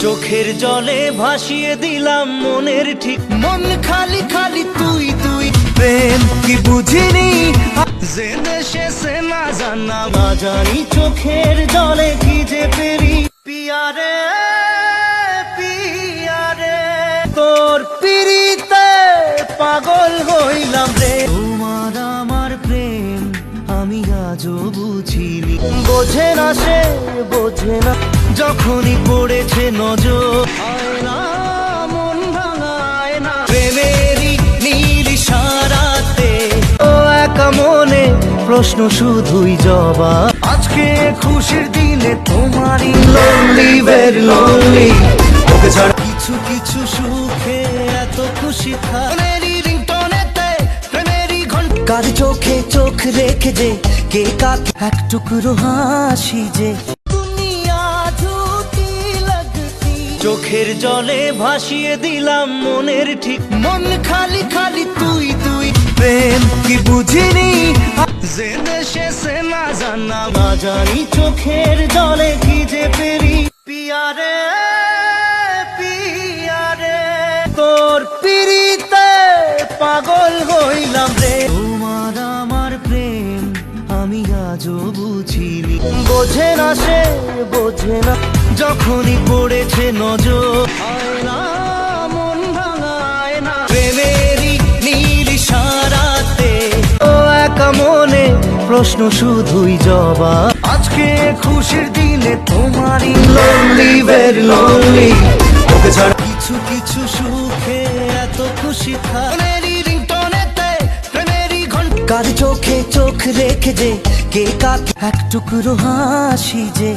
চোখের জলে ভাসিয়ে দিলাম মনের ঠিক, মন খালি খালি তুই তুই। প্রেম কি বুঝিনি জেনে শেষে না জানা না জানি, চোখের জলে ভিজে পেরি পিয়ারে পিয়ারে, তোর পিরিতে পাগল হইলাম রে। তোমার আমার প্রেম আমি আজও বুঝিনি, বোঝে না সে বোঝে না, যখনই পড়েছে নজর আয়না মন ভাঙায় না। প্রেমেরই নীল ইশারাতে ও একা মনে প্রশ্ন শুধুই জবাব। আজকে খুশির দিনে তোমারই লোনলি ভেরি লোনলি, তোকে ছাড়া কিছু কিছু সুখে এত খুশি থাকি। রিংটোনেতে প্রেমেরই ঘন্টা, কার চোখে চোখ রেখে যে কে কাকে এক টুকরো হাসি যে চোখের জলে ভাসিয়ে দিলাম মনের ঠিক, মন খালি খালি তুই তুই। প্রেম কি বুঝিনি জেনে শেষে না জানা না জানি, চোখের জলে ভিজে পেরি পিয়ারে পিয়ারে, তোর পিরিতে পাগল হইলাম রে। তোমার আমার প্রেম আমি আজও বুঝিনি, বোঝে না সে বোঝে না, যখনই পড়েছে নজর আয়না মন ভাঙায় না। প্রেমেরই নীল ইশারাতে ও একা মনে প্রশ্ন শুধুই জবাব। আজকে খুশির দিনে তোমারই লোনলি ভেরি লোনলি, তোকে ছাড়া কিছু কিছু সুখে এত খুশি থাকি। রিংটোনেতে প্রেমেরই ঘন্টা, কার চোখে চোখ রেখে যে কে কাকে এক টুকরো হাসি যে।